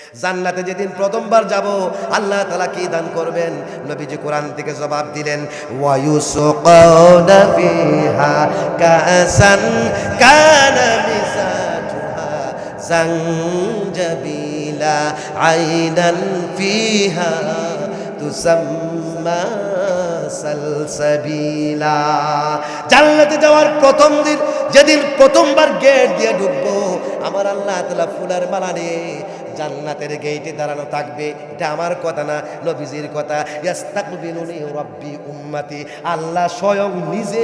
জান্নাতে যেদিন প্রথমবার যাব আল্লাহ তাআলা কি দান করবেন? নবীজি কোরআন থেকে জবাব দিলেন, ওয়া ইউসকাউনা ফিহা কাসান কানা মিজাজুহা জানজাবিলা আইনান ফিহা তুসাম্মা সালসাবিলা। জান্নাতে যাওয়ার প্রথম দিন, যেদিন প্রথমবার গেট দিয়ে ঢুকবো, আমার আল্লাহ তাআলা ফুলের মালা নিয়ে জান্নাতের গেটে দাঁড়ানো থাকবে। এটা আমার কথা না, নবীজির কথা। ইস্তাকবিলুনি রাব্বি উম্মতি, আল্লাহ স্বয়ং নিজে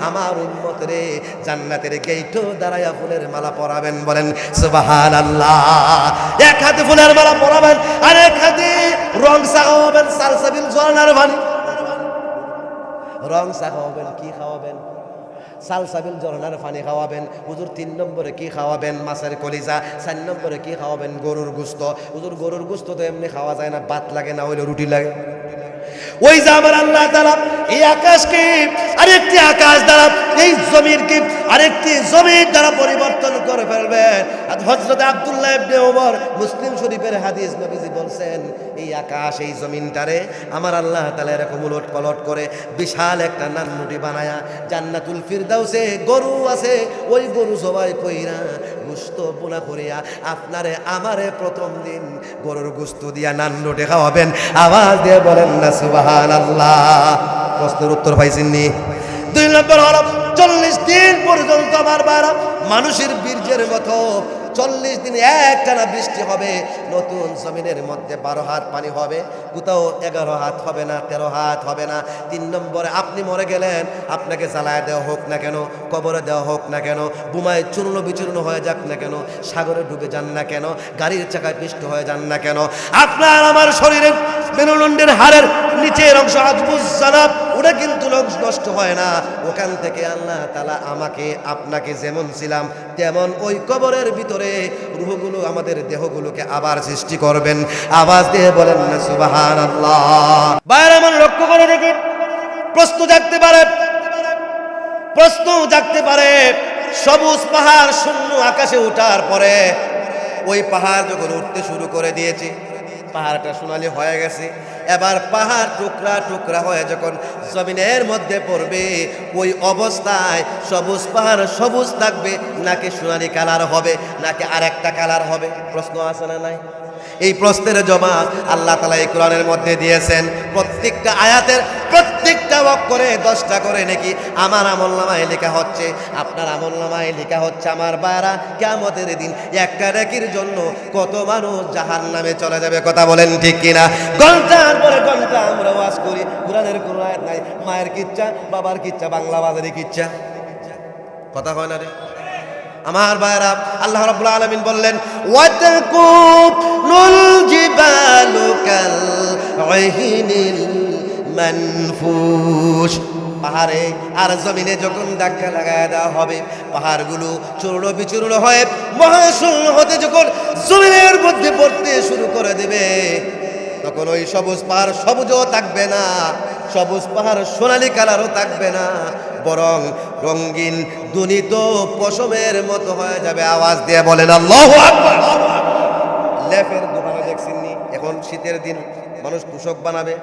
আমার উম্মতরে জান্নাতের গেটে দাঁড়ায়া ফুলের মালা পরাবেন। বলেন সুবহানাল্লাহ। এক হাতে ফুলের মালা পরাবেন, আর এক হাতে রং সাখাবেন, সালসাবিল ঝর্ণার পানি। রং সাখাবেন, কি খাওয়াবেন? সালসাবিল ঝর্ণার পানি খাওয়াবেন। হুজুর 3 নম্বরে কি খাওয়াবেন? মাছের কলিজা। 4 নম্বরে কি খাওয়াবেন? গরুর গোশত। হুজুর গরুর গোশত তো এমনি খাওয়া যায় না, ভাত লাগে না হইলে রুটি লাগে। ওই যে আমার আল্লাহ তাআলা এই আকাশকে আরেকটি আকাশ দ্বারা, এই জমিনকে আরেকটি জমিন দ্বারা পরিবর্তন করে ফেলবেন। আর হযরত আব্দুল্লাহ ইবনে ওমর, মুসলিম শরীফের হাদিস, নবীজি বলছেন এই আকাশ এই জমিনটারে আমার আল্লাহ তাআলা এরকম উলট পালট করে বিশাল একটা নানমুটি বানায়া জান্নাতুল ফিরদাউসে গরু আছে, ওই গরু জবাই কইরা গোশত পোনা করিয়া আপনারে আমারে প্রথম দিন গরুর গোশত দিয়া নানরুটি খাওয়াবেন। আওয়াজ দিয়ে বলেন না সুবহানাল্লাহ। প্রশ্নের উত্তর পাইছেন নি? 2 নম্বর হলো 40 দিন পর্যন্ত আমার বারা মানুষের বীর্যের মতো 40 দিন একটানা বৃষ্টি হবে। নতুন জমিনের মধ্যে 12 হাত পানি হবে, কোথাও 11 হাত হবে না, 13 হাত হবে না। 3 নম্বরে আপনি মরে গেলেন, আপনাকে জ্বালায় দেওয়া হোক না কেন, কবরে দেওয়া হোক না কেন, বোমায় চূর্ণ বিচূর্ণ হয়ে যাক না কেন, সাগরে ডুবে যান না কেন, গাড়ির চাকায় পিষ্ট হয়ে যান না কেন, আপনার আমার শরীরের মেরুদণ্ডের হাড়ের নিচের অংশ আজবুজ জানাব, ওটা কিন্তু নষ্ট হয় না। ওখান থেকে আল্লাহ তাআলা আমাকে আপনাকে যেমন ছিলাম তেমন ওই কবরের ভিতরে রূহগুলো, আমাদের দেহগুলোকে আবার সৃষ্টি করবেন। আওয়াজ দিয়ে বলেন না সুবহানাল্লাহ। বাইরে আমার লক্ষ্য করে দেখুন, প্রশ্ন জাগতে পারে সবুজ পাহাড় শূন্য আকাশে ওঠার পরে ওই পাহাড় যখন উঠতে শুরু করে দিয়েছে, পাহাড়টা সোনালি হয়ে গেছে, এবার পাহাড় টুকরা টুকরা হয়ে যখন জমিনের মধ্যে পড়বে, ওই অবস্থায় সবুজ পাহাড় সবুজ থাকবে নাকি সোনালি কালার হবে নাকি আরেকটা কালার হবে? প্রশ্ন আছে না নাই? এই প্রশ্নের জবাব আল্লাহ তাআলা এই কোরআনের মধ্যে দিয়েছেন। প্রত্যেকটা আয়াতের প্রত্যেকটা অক্ষরে 10টা করে নাকি আমার আমলনামায় লেখা হচ্ছে, আপনার আমলনামায় লেখা হচ্ছে। আমার বায়রা, কিয়ামতের দিন একটা নেকির জন্য কত মানুষ জাহান্নামে চলে যাবে, কথা বলেন ঠিক কিনা? ঘন্টার পরে ঘন্টা আমরা ওয়াজ করি, কোরআনের কোনো আয়াত নাই। মায়ের কিচ্ছা, বাবার কিচ্ছা, বাংলা বাজারে কিচ্ছা, কথা হয় না রে আমার ভাইরা। আল্লাহ রাব্বুল আলামিন বললেন, ওয়াতাকুনুল জিবালু কাল ইহিনিল মানফুশ। পাহাড়ে আর জমিনে যখন ধাক্কা লাগায় দেওয়া হবে, পাহাড়গুলো চূর্ণ বিচূর্ণ হয়ে মহাশূন্য হতে যখন জমিনের মধ্যে পড়তে শুরু করে দেবে, তখন ওই সবুজ পাহাড় সবুজও থাকবে না, সবুজ পাহাড় সোনালী কালারও থাকবে না, বরং রঙিন দুনিত পশমের মতো হয়ে যাবে। আওয়াজ দিয়ে বলেন আল্লাহু আকবার। লেফের দোকানে দেখছেন নি, এখন শীতের দিন মানুষ তোষক বানাবে,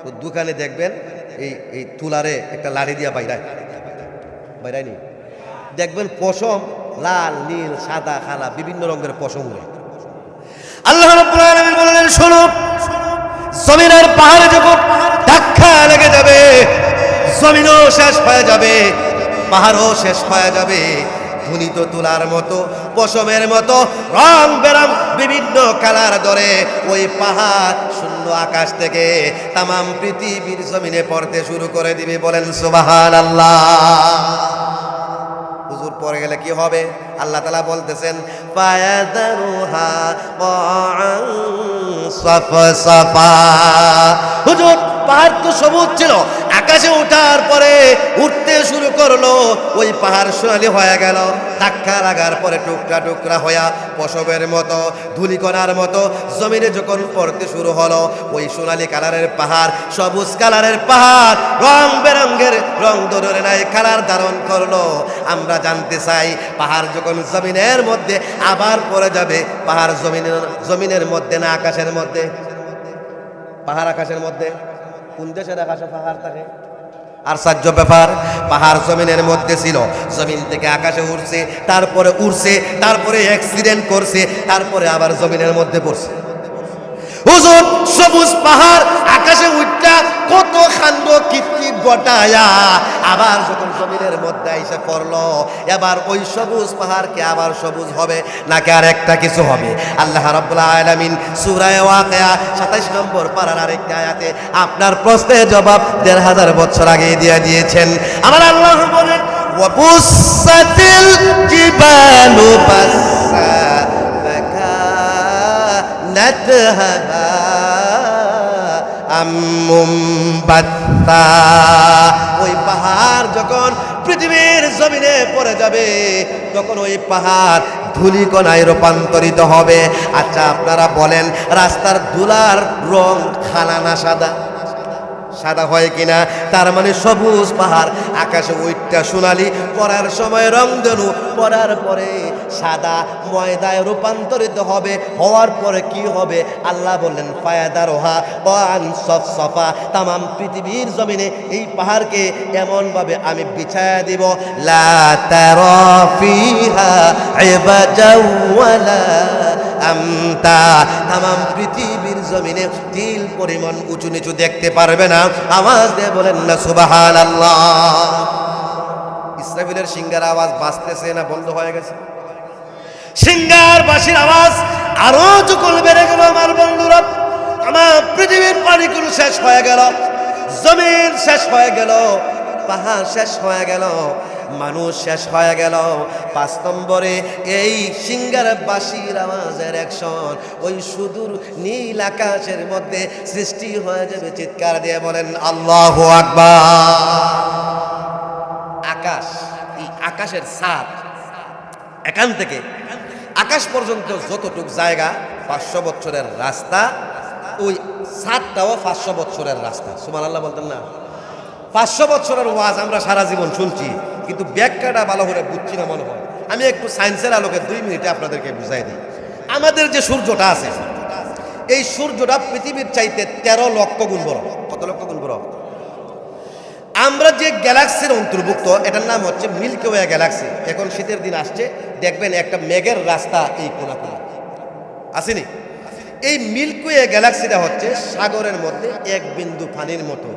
তো দোকানে দেখবেন এই তুলারে একটা লাড়ি দিয়া বাইরায়নি, দেখবেন পশম লাল, নীল, সাদা, কালা বিভিন্ন রঙের পশম। আল্লাহ রাব্বুল আলামিন বললেন, শোনো, জমিনের পাহাড়ে যখন ধাক্কা লেগে যাবে, জমিনও শেষ হয়ে যাবে, পাহাড়ও শেষ হয়ে যাবে, ধুনিত তুলার মতো পশমের মতো রং বেরং বিভিন্ন কালার ধরে ওই পাহাড় শূন্য আকাশ থেকে তামাম পৃথিবীর জমিনে পড়তে শুরু করে দিবে। বলেন সুবহানাল্লাহ। হুজুর পড়ে গেলে কি হবে? আল্লাহ তাআলা বলতেছেন, ফায়াদারুহা কাআন সাফসাফা। হুজুর পাহাড় তো সবুজ ছিল, আকাশে ওঠার পরে উঠতে শুরু করলো, ওই পাহাড় সোনালি হয়ে গেল। ধাক্কা লাগার পরে টুকরা টুকরা হইয়া পশমের মতো ধুলিকণার মতো জমিনে যখন পড়তে শুরু হলো, ওই সোনালি কালারের পাহাড় সবুজ কালারের পাহাড় রং বেরঙ্গের রং ধরে নাই কালার ধারণ করলো। আমরা জানতে চাই, পাহাড় যখন জমিনের মধ্যে আবার পড়ে যাবে, পাহাড় জমিনের মধ্যে না আকাশের মধ্যে? পাহাড় আকাশের মধ্যে। কোন দেশের আকাশে পাহাড় থাকে? আশ্চর্য ব্যাপার, পাহাড় জমিনের মধ্যে ছিল, জমিন থেকে আকাশে উঠছে, তারপরে উড়ছে, তারপরে অ্যাক্সিডেন্ট করছে, তারপরে আবার জমিনের মধ্যে পড়ছে। হুজুর, সবুজ পাহাড় আকাশে উঠটা কত কাণ্ড কীর্তি ঘটায়া আবার যখন জমিনের মধ্যে এসে পড়লো, এবার ওই সবুজ পাহাড়কে আবার সবুজ হবে নাকি আর একটা কিছু হবে? আল্লাহ রাব্বুল আলামিন সূরা ওয়াকিয়া 27 নম্বর পারার আরেকটা আয়াতে আপনার প্রশ্নের জবাব ১৫০০ বছর আগে দিয়ে দিয়েছেন। আমার আল্লাহ বলেন, ওয়াবুসাতিল জিবালু বাসসা ওই পাহাড় যখন পৃথিবীর জমিনে পড়ে যাবে, তখন ওই পাহাড় ধূলিকণায় রূপান্তরিত হবে। আচ্ছা, আপনারা বলেন, রাস্তার ধুলার রং কালা না সাদা? সাদা হয় কিনা? তার মানে সবুজ পাহাড় আকাশে ওইটা সোনালি, পড়ার সময় রংধনু, পড়ার পরে সাদা ময়দায় রূপান্তরিত হবে। হওয়ার পরে কি হবে? আল্লাহ বললেন, ফায়াদারোহা ওয়ান সফসফা, তামাম পৃথিবীর জমিনে এই পাহাড়কে এমনভাবে আমি বিছায়া দিব, লা তারা ফিহা ইবাজা ওয়ালা আমতা, তামাম পৃথিবীর জমিনে তিল পরিমাণ উঁচু নিচু দেখতে পারবে না। আওয়াজ দিয়ে বলেন না সুবহানাল্লাহ। ইসরাফিলের সিংহার আওয়াজ বাজতেছে না বন্ধ হয়ে গেছে? সিংহার বাঁশির আওয়াজ আরো যখন বেড়ে গেল, আমার বন্ধুরা, আমার পৃথিবীর পানিগুলো শেষ হয়ে গেল, জমিন শেষ হয়ে গেল, পাহাড় শেষ হয়ে গেল, মানুষ শেষ হয়ে গেল। ৫ নম্বরে এই সিংহার বাঁশির আওয়াজের অ্যাকশন ওই সুদূর নীল আকাশের মধ্যে সৃষ্টি হয়ে যাবে। চিৎকার দিয়ে বলেন আল্লাহু আকবার। আকাশ, এই আকাশের ছাদ, এখান থেকে আকাশ পর্যন্ত যতটুক জায়গা ৫০০ বছরের রাস্তা, ওই ছাদটাও ৫০০ বছরের রাস্তা। সুবহানাল্লাহ বলতেন না? ৫০০ বছরের ওয়াজ আমরা সারা জীবন শুনছি, কিন্তু ব্যাখ্যাটা ভালো করে বুঝছি না মনে হয়। আমি একটু সায়েন্সের আলোকে 2 মিনিটে আপনাদেরকে বুঝাই দিই। আমাদের যে সূর্যটা আছে, এই সূর্যটা পৃথিবীর চাইতে 13 লক্ষ গুণ বড়। কত লক্ষ গুণ বড়? আমরা যে গ্যালাক্সির অন্তর্ভুক্ত, এটার নাম হচ্ছে মিল্কি ওয়ে গ্যালাক্সি। এখন শীতের দিন আসছে, দেখবেন একটা মেঘের রাস্তা এই কোনা কোনা আসেনি? এই মিল্কি ওয়ে গ্যালাক্সিটা হচ্ছে সাগরের মধ্যে এক বিন্দু পানির মতো।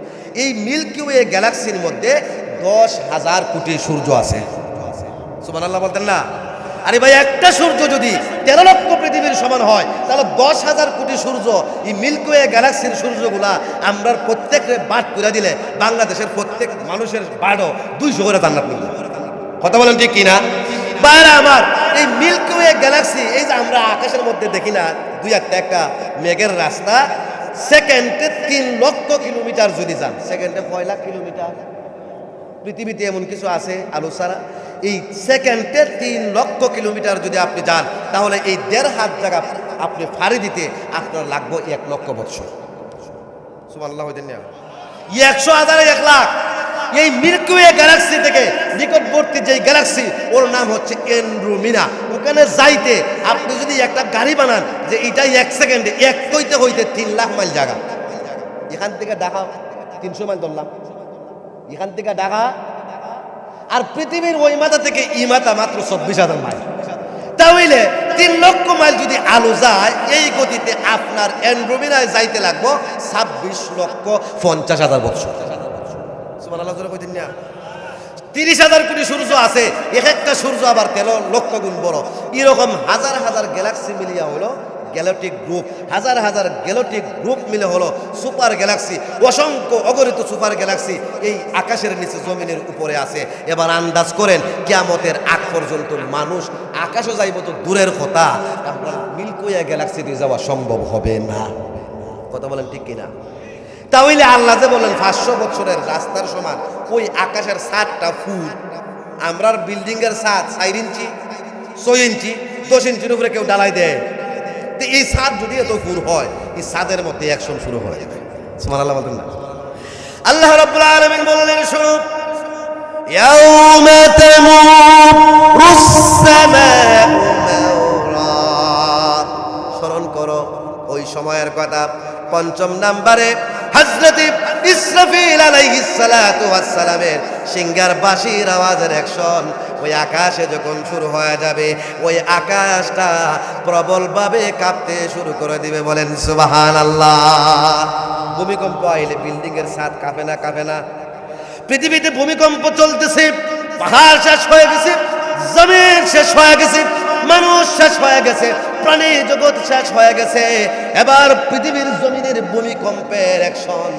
এই মিল্কি ওয়ে গ্যালাক্সির মধ্যে 10,000 কোটি সূর্য আছে। সুবহানাল্লাহ বলতেন না? আরে ভাই, একটা সূর্য যদি 13 লক্ষ পৃথিবীর সমান হয়, তাহলে 10,000 কোটি সূর্য, এই মিল্কি ওয়ে গ্যালাক্সির সূর্যগুলা আমরা প্রত্যেককে বাদ করে দিলে বাংলাদেশের প্রত্যেক মানুষের বাড়ো 200 করে জান্নাত মিলবে। কথা বলেন ঠিক কিনা? বাইরে আমার এই মিল্কি ওয়ে গ্যালাক্সি, এই যে আমরা আকাশের মধ্যে দেখি না দুই একটা মেঘের রাস্তা, সেকেন্ডে 3 লক্ষ কিলোমিটার যদি যান, সেকেন্ডে 6 লাখ কিলোমিটার। পৃথিবীতে এমন কিছু আছে আলো ছাড়া? এই সেকেন্ডে 3 লক্ষ কিলোমিটার যদি আপনি যান, তাহলে এই 1.5 হাত জায়গা আপনি ফাড়ি দিতে আপনার লাগবে 1 লক্ষ বছর। সুবহানাল্লাহ হইতেন না? 100,000 1 লাখ। এই মিল্কি ওয়ে গ্যালাক্সি থেকে নিকটবর্তী যে গ্যালাক্সি, ওর নাম হচ্ছে এন্ড্রোমিনা। ওখানে যাইতে আপনি যদি একটা গাড়ি বানান, যে এটাই 1 সেকেন্ডে এক হইতে হইতে 3 লাখ মাইল জায়গা। এখান থেকে ঢাকা 300 মাইল ধরলাম, এখান থেকে ঢাকা, আর পৃথিবীর ওই মাথা থেকে ই মাথা মাত্র 24,000 মাইল। তাহলে 3 লক্ষ মাইল যদি আলো যায়, এই গতিতে আপনার এন্ড্রোমিনায় যাইতে লাগবে 26,50,000 বছর। সুবহানাল্লাহ জোরে কইতেন না? 30,000 কোটি সূর্য আছে, এক একটা সূর্য আবার 13 লক্ষ গুণ বড়। এরকম হাজার হাজার গ্যালাক্সি মিলিয়া হলো গ্যালাকটিক গ্রুপ, হাজার হাজার গ্যালাকটিক গ্রুপ মিলে হলো সুপার গ্যালাক্সি। অসংখ্য অগণিত সুপার গ্যালাক্সি এই আকাশের নিচে জমিনের উপরে আছে। এবার আন্দাজ করেন, কিয়ামতের আগ পর্যন্ত মানুষ আকাশে যাইব তো দূরের কথা, আপনার মিল্কি ওয়ে গ্যালাক্সিতে যাওয়া সম্ভব হবে না। কথা বলেন ঠিক কিনা? তাহলে আল্লাহ যে বলেন 500 বছরের রাস্তার সমান, ওই আকাশের 7টা ফুট, আমরার বিল্ডিং এর 7 4 ইঞ্চি 6 ইঞ্চি 10 ইঞ্চির উপরে কেউ ডালাই দেয়, তো এই ছাদ যদি এত ফুর হয়, এই ছাদের মধ্যে অ্যাকশন শুরু হয়ে যাবে। সুবহানাল্লাহ বলতেন না? আল্লাহ রাব্বুল আলামিন বললেন, শুনো, ইয়াউমা তামুরুস সামাউ মাওরা, স্মরণ করো ওই সময়ের কথা। 5 নম্বরে হযরত ইসরাফিল আলাইহিস সালাতু ওয়াস সালামের সিংহার বাঁশির আওয়াজের অ্যাকশন ওই আকাশে যখন শুরু হয়ে যাবে, ওই আকাশটা প্রবলভাবে কাঁপতে শুরু করে দিবে। বলেন সুবহানাল্লাহ। ভূমিকম্প আইলে বিল্ডিং এর ছাদ কাঁপে না? কাঁপে না? পৃথিবীতে ভূমিকম্প চলতেছে, পাহাড় শেষ হয়ে গেছে, জমিন শেষ হয়ে গেছে, মানুষ শেষ হয়ে গেছে, প্রাণী জগৎ শেষ হয়ে গেছে। এবার পৃথিবীর জমিনের ভূমিকম্পের অ্যাকশন,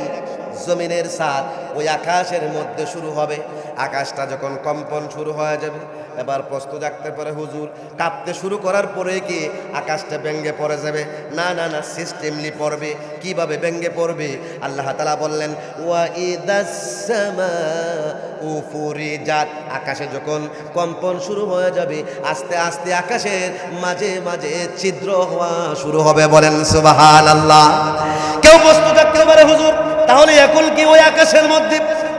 জমিনের ছাদ ওই আকাশের মধ্যে শুরু হবে। আকাশটা যখন কম্পন শুরু হয়ে যাবে, এবার প্রশ্ন জাগতে পারে, হুজুর কাঁপতে শুরু করার পরে কি আকাশটা ভেঙে পড়ে যাবে? না না না, সিস্টেমলি পড়বে। কিভাবে ভেঙে পড়বে? আল্লাহ তাআলা বললেন, ওয়া ইদাস সামাউ ফুরিজাত, আকাশে যখন কম্পন শুরু হয়ে যাবে, আস্তে আস্তে আকাশের মাঝে মাঝে ছিদ্র হওয়া শুরু হবে। বলেন সুবহানাল্লাহ। কেউ প্রশ্ন জাগতে পারে, হুজুর তাহলে এখন কি ওই আকাশের মধ্যে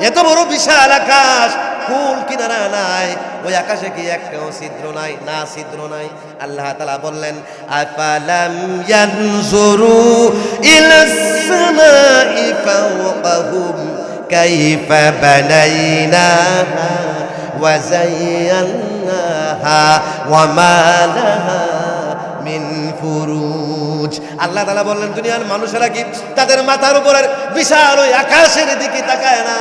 এত বড় বিশাল আকাশ, কুল কিনারা নাই, ওই আকাশে কি একটাও ছিদ্র নাই? না, ছিদ্র নাই। আল্লাহ তাআলা বললেন, আফালাম ইয়ানজুরু ইলাস সামাই ফাওকাহুম কাইফা বানাইনাহা ওয়া যায়্যানাহা ওয়া মা লাহা মিন ফুরুজ। আল্লাহ তাআলা বললেন, দুনিয়ার মানুষেরা কি তাদের মাথার উপরের বিশাল ওই আকাশের দিকে তাকায় না?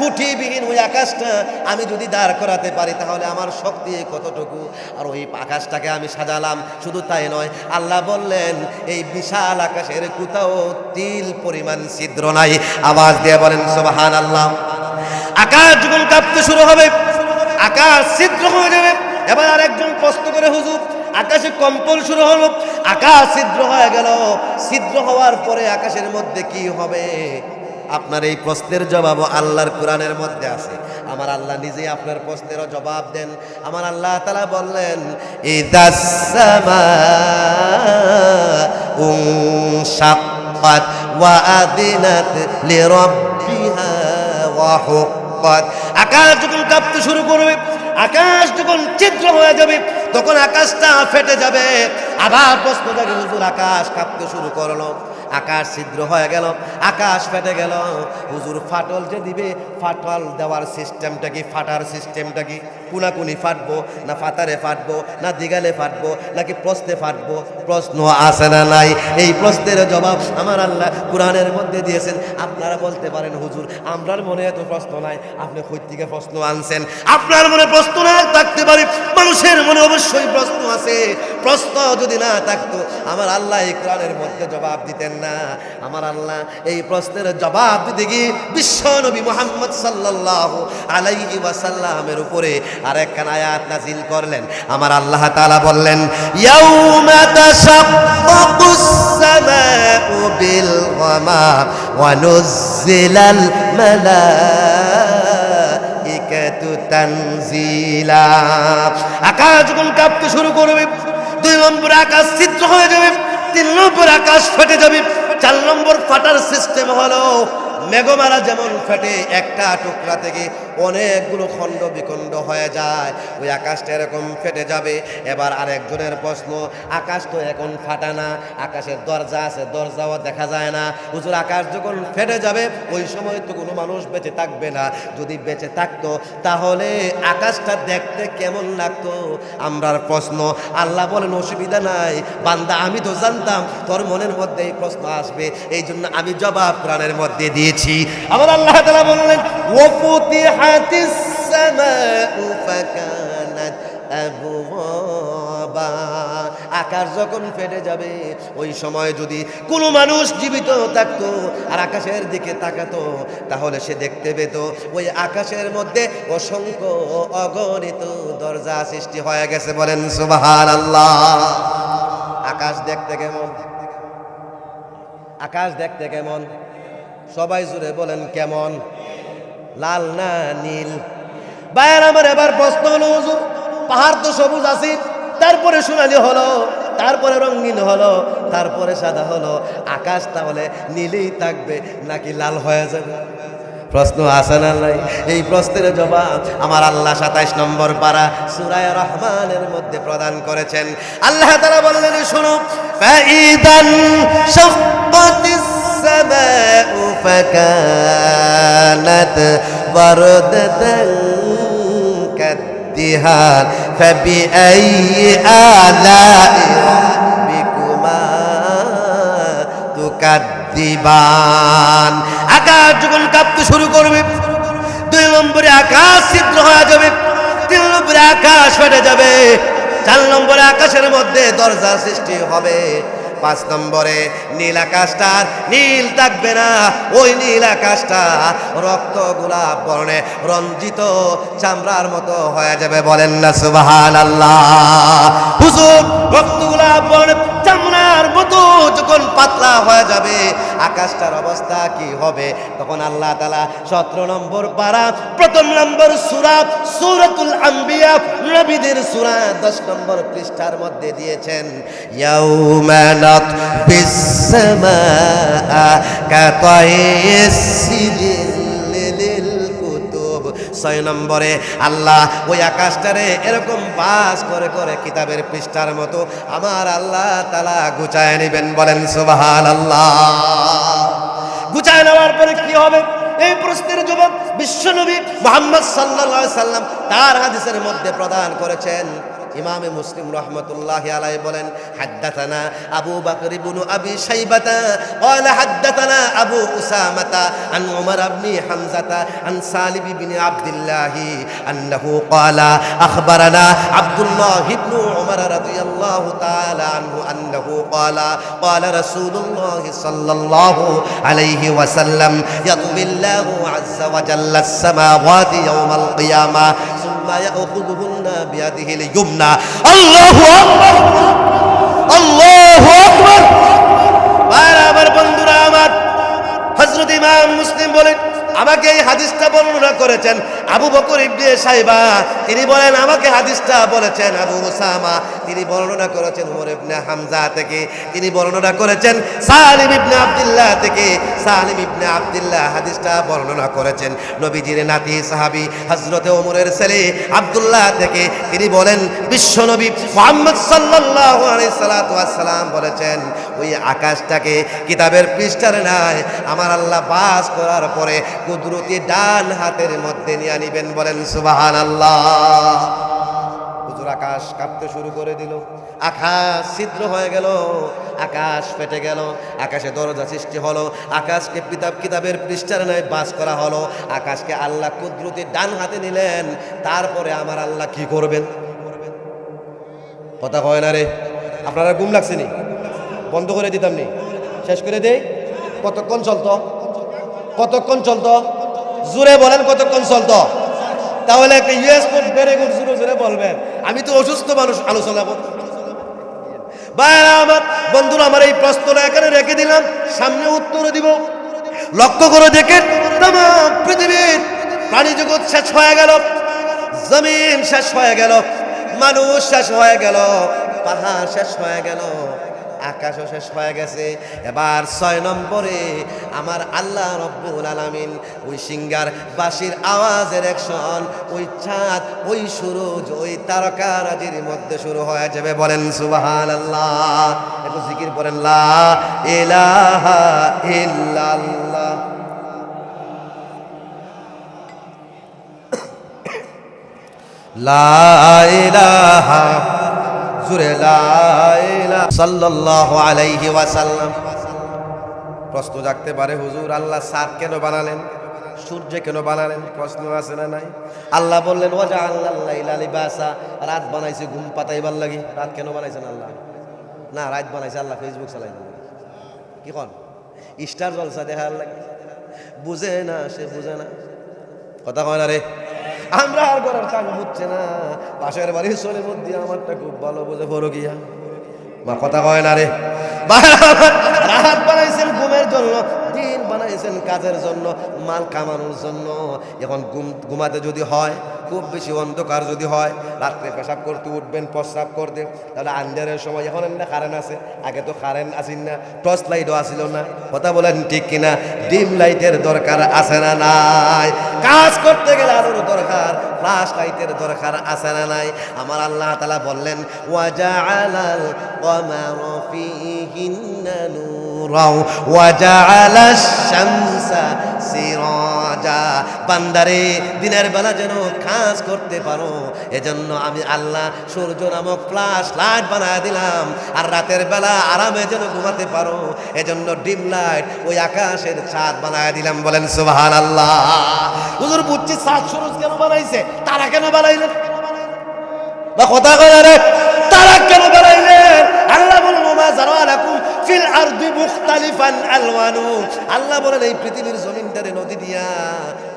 কুঠিবিহীন ওই আকাশটা আমি যদি দাঁড় করাতে পারি তাহলে আমার শক্তি কতটুকু, আর ওই আকাশটাকে আমি সাজালাম। শুধু তাই নয়, আল্লাহ বললেন এই বিশাল আকাশের কোথাও তিল পরিমাণ ছিদ্র নাই। আওয়াজ দিয়ে বলেন সুবহানাল্লাহ। আকাশ যখন কাঁপতে শুরু হবে, আকাশ ছিদ্র হয়ে যাবে। এবার আরেকজন প্রশ্ন করে, হুজুর আকাশে কম্পন শুরু হলো, আকাশ ছিদ্র হয়ে গেল, ছিদ্র হওয়ার পরে আকাশের মধ্যে কি হবে? আপনার এই প্রশ্নের জবাব আল্লাহর কোরআনের মধ্যে আছে। আমার আল্লাহ নিজেই আপনার প্রশ্নেরও জবাব দেন। আমার আল্লাহ তাআলা বললেন, ইদাস সামাউ শাক্কাত ওয়া আযিনাত লিরাব্বিহা ওয়া হুক্কাত। আকাশ যখন কাঁপতে শুরু করবে, আকাশ যখন ছিদ্র হয়ে যাবে, তখন আকাশটা ফেটে যাবে। আবার প্রশ্ন জাগে, হুজুর আকাশ কাঁপতে শুরু করলো, আকাশ ছিদ্র হয়ে গেল, আকাশ ফেটে গেল, হুজুর ফাটল যে দিবে, ফাটল দেওয়ার সিস্টেমটা কি? ফাটার সিস্টেমটা কি? কুনাকুনি ফাটবো না ফাতারে ফাটবো না দিগালে ফাটবো নাকি প্রশ্নে ফাটবো? প্রশ্ন আছে না নাই? এই প্রশ্নের জবাব আমার আল্লাহ কোরআনের মধ্যে দিয়েছেন। আপনারা বলতে পারেন, হুজুর আমরার মনে এত প্রশ্ন নাই, আপনি কই থেকে প্রশ্ন আনছেন? আপনার মনে প্রশ্ন না থাকতে পারে, মানুষের মনে অবশ্যই প্রশ্ন আছে। প্রশ্ন যদি না থাকতো আমার আল্লাহ এই কোরআনের মধ্যে জবাব দিতেন না। আমার আল্লাহ এই প্রশ্নের জবাব দিতে গিয়ে বিশ্ব নবী মুহাম্মদ সাল্লাল্লাহু আলাইহি ওয়াসাল্লামের উপরে আরেকখান আয়াত নাযিল করলেন। আমার আল্লাহ তাআলা বললেন, ইয়াউমা তাশাক্কাকুস সামাউ বিল গামাম ওয়া নুজ্জিলাল মালাইকাতু তানজিলা। আকাশ যখন কাঁপতে শুরু করবে, 2 নম্বর আকাশ ছিদ্র হয়ে যাবে, 3 নম্বর আকাশ ফেটে যাবে, 4 নম্বর ফাটার সিস্টেম হলো মেঘমালা যেমন ফেটে একটা টুকরা থেকে অনেকগুলো খণ্ড বিখণ্ড হয়ে যায়, ওই আকাশটা এরকম ফেটে যাবে। এবার আরেকজনের প্রশ্ন, আকাশ তো এখন ফাটা না, আকাশের দরজা আছে, দরজাও দেখা যায় না। হুজুর আকাশ যখন ফেটে যাবে ওই সময় তো কোনো মানুষ বেঁচে থাকবে না। যদি বেঁচে থাকতো তাহলে আকাশটা দেখতে কেমন লাগতো? আমরার প্রশ্ন। আল্লাহ বলেন, অসুবিধা নাই বান্দা, আমি তো জানতাম তোর মনের মধ্যে এই প্রশ্ন আসবে, এই জন্য আমি জবাব কোরআনের মধ্যে দিয়েছি। আমার আল্লাহ তাআলা বললেন, ওয়াফুতিহাতিস সামাউ ফাকানাত আবওয়াবা। আকাশ যখন ফেটে যাবে ওই সময় যদি কোনো মানুষ জীবিত থাকতো আর আকাশের দিকে তাকাতো তাহলে সে দেখতে পেত ওই আকাশের মধ্যে অসংখ্য অগণিত দরজা সৃষ্টি হয়ে গেছে। বলেন সুবহানাল্লাহ। আকাশ দেখতে কেমন? আকাশ দেখতে কেমন? সবাই জুড়ে বলেন কেমন? লাল না নীল? ভাইয়ের আমার এবার প্রশ্ন হলো, হুজুর পাহাড় তো সবুজ আছে, তারপরে সোনালি হলো, তারপরে রঙিন হলো, তারপরে সাদা হলো, আকাশ তাহলে নীলই থাকবে নাকি লাল হয়ে যাবে? প্রশ্ন আছে না নাই? এই প্রশ্নের জবাব আমার আল্লাহ 27 নম্বর পারা সূরা রহমানের মধ্যে প্রদান করেছেন। আল্লাহ তাআলা বললেন, শুনো, ফাইদান শাক্কাতিস সামাউ ফাকানাত বারদাতান কাদ্দিহান ফাবিআইয়ি আলা'i রাব্বিকুমা তুকাদ্দিবান। আকাশ যখন কাঁপতে শুরু করবে, 2 নম্বরে আকাশ ছিদ্র হয়ে যাবে, 3 নম্বরে আকাশ ফেটে যাবে, 4 নম্বরে আকাশের মধ্যে দরজা সৃষ্টি হবে, 5 নম্বরে নীল আকাশটার নীল থাকবে না, ওই নীল আকাশটা রক্ত গোলাপ বর্ণে রঞ্জিত চামড়ার মতো হয়ে যাবে। বলেন না সুবহানাল্লাহ। হুজুর রক্ত গোলাপ বর্ণে চামড়ার মতো যখন পাতলা হয়ে যাবে, আকাশটার অবস্থা কি হবে? তখন আল্লাহ তাআলা 17 নম্বর পারা 1ম নম্বর সূরা সূরাতুল আম্বিয়া নবীদের সূরা 10 নম্বর পৃষ্ঠার মধ্যে দিয়েছেন, ইয়াউমা নাতবিস সামাআ কাতাইস সিজিল লিল কুতুব। 6 নম্বরে আল্লাহ ওই আকাশটারে এরকম পাস করে করে কিতাবের পৃষ্ঠার মতো আমার আল্লাহ তাআলা গুছায় নেবেন। বলেন সুবহানাল্লাহ। গুছায় নেওয়ার পরে কি হবে? এই প্রশ্নের জবাব বিশ্বনবী মুহাম্মদ সাল্লাল্লাহু আলাইহি সাল্লাম তার হাদিসের মধ্যে প্রদান করেছেন। ইমামে মুসলিম রাহমাতুল্লাহি আলাইহি বলেন, হাদ্দাথানা আবু বকর ইবনে আবি শাইবাতা ক্বালা হাদ্দাথানা আবু উসামাতা আন উমর ইবনে হামজাতা আন সালিম ইবনে আব্দুল্লাহ আন্নাহু ক্বালা আখবারানা আব্দুল্লাহ ইবনে উমর রাদিয়াল্লাহু তাআলা আনহু আন্নাহু ক্বালা ক্বালা রাসূলুল্লাহ সাল্লাল্লাহু আলাইহি ওয়াসাল্লাম ইয়াতুবিল্লাহু আযজা ওয়া জাল্লা আস-সামাওয়াতি ইয়াওমাল কিয়ামা সুম্মা ইয়াখুযুহুন্না বিয়াদিহিল ইয়ুমনা। আল্লাহু আকবার, আল্লাহু আকবার। আমার বন্ধুরা আমার, হযরত ইমাম মুসলিম বলেন, আমাকে এই হাদিসটা বর্ণনা করেছেন আবু বকর ইবনে শাইবা, তিনি বলেন আমাকে হাদিসটা বলেছেন আবু উসামা, তিনি বর্ণনা করেছেন উমর ইবনে হামজা থেকে, তিনি বর্ণনা করেছেন সালিম ইবনে আব্দুল্লাহ থেকে, সালিম ইবনে আব্দুল্লাহ হাদিসটা বর্ণনা করেছেন নবীজির নাতি সাহাবী হযরতে ওমরের ছেলে আব্দুল্লাহ থেকে। তিনি বলেন বিশ্বনবী মুহাম্মদ সাল্লাল্লাহু আলাইহি সাল্লাতু ওয়াসসালাম বলেছেন, ওই আকাশটাকে কিতাবের পৃষ্ঠার নাই আমার আল্লাহ বাস করার পরে কুদরতি ডান হাতের মধ্যে নিয়ে নিবেন। বলেন সুবহানাল্লাহ। হুজুর আকাশ কাঁপতে শুরু করে দিল, আকাশ ছিদ্র হয়ে গেল, আকাশ ফেটে গেল, আকাশে দরজা সৃষ্টি হলো, আকাশকে কিতাবের পৃষ্ঠার ন্যায় বাস করা হলো, আকাশকে আল্লাহ কুদরতি ডান হাতে নিলেন। তারপরে আমার আল্লাহ কি করবেন? কথা কয় না রে, আপনারা ঘুম লাগছেনি? বন্ধ করে দিতাম নি, শেষ করে দেই। কতক্ষণ চলতো? কতক্ষণ চলতো? জোরে বলেন, কতক্ষণ চলতো? তাহলে একটা ইয়েস কোড ভেরি গুড, জোরে জোরে বলবেন। আমি তো অসুস্থ মানুষ, আলোচনা করতে। ভাইরা আমার, বন্ধুরা আমার, এই প্রশ্নটা এখানে রেখে দিলাম, সামনে উত্তর দিব। লক্ষ্য করে দেখেন, তাম পৃথিবীর প্রাণী জগৎ শেষ হয়ে গেল, জমিন শেষ হয়ে গেল, মানুষ শেষ হয়ে গেল, পাহাড় শেষ হয়ে গেল, আকাশও শেষ হয়ে গেছে। এবার 6 নম্বরে আমার আল্লাহ রব্বুল আলামিন ওই সিঙ্গার বাঁশির আওয়াজের অ্যাকশন, ওই চাঁদ, ওই সূরজ, ওই তারকারাজির মধ্যে শুরু হয়ে যাবে। বলেন সুবহানাল্লাহ। একটু জিকির করেন, লা ইলাহা ইল্লাল্লাহ। লা ইলাহা জুরে লা ইলাহা সাল্লাল্লাহু আলাইহি ওয়াসাল্লাম। প্রশ্ন জাগতে পারে, হুজুর আল্লাহ চাঁদ কেন বানালেন, সূর্য কেন বানালেন? প্রশ্ন আছে না নাই? আল্লাহ বললেন ওয়াজআলাল লাইলা লিবাসা, রাত বানাইছে ঘুম পাতাইবার লাগি। রাত কেন বানাইছেন আল্লাহ? না, রাত বানাইছে আল্লাহ ফেসবুক চালাইবার লাগি। কি কোন? স্টার জলসা দেখার লাগি। বুঝে না, সে বুঝে না। কথা কয় না রে। আমরা আর ঘরের কাজ বুঝছে না, পাশের বাড়ির ছোলের মধ্যে আমারটা খুব ভালো বোঝে বড় গিয়া মা। কথা কয় না রে। রাত বানাইছেন ঘুমের জন্য, দিন বানাই বানাইছেন কাজের জন্য, মাল কামানোর জন্য। এখন ঘুমাতে যদি হয়, খুব বেশি অন্ধকার যদি হয়, রাত্রে পেশাব করতে উঠবেন, প্রস্রাব করতে, তাহলে আন্ধারের সময়, এখন এমনি কারেন্ট আছে, আগে তো কারেন্ট আসিন না, টর্চ লাইটও আসিল না, কথা বলেন ঠিক কিনা? ডিম লাইটের দরকার আছে না নাই? কাজ করতে গেলে আলোর দরকার, ফ্লাশ লাইটের দরকার আছে না নাই? আমার আল্লাহ তাআলা বললেন ওয়াজআলাল কমারা ফীহিন্না নূরা ওয়াজআলাশ শামসা সিরাজা। বান্দারে দিনের বেলা যেন কাজ করতে পারো, এজন্য আমি আল্লাহ সূর্য নামক ফ্লাশ লাইট বানায় দিলাম, আর রাতের বেলা আরামে যেন ঘুমাতে পারো, এজন্য ডিম লাইট ওই আকাশের চাঁদ বানায় দিলাম। বলেন সুবহানাল্লাহ। হুজুর বুঝছি চাঁদ সূরজ কেন বানাইছে, তারা কেন বানাইলেন? বা কথা কয় রে, তারা কেন বানাইলেন? আল্লাহ বলেন ওমা জারালাকুম ফিল আরদি মুখতালিফান আলওয়ানু। আল্লাহ বলেন এই পৃথিবীর জমিনটারে নদী দিয়া,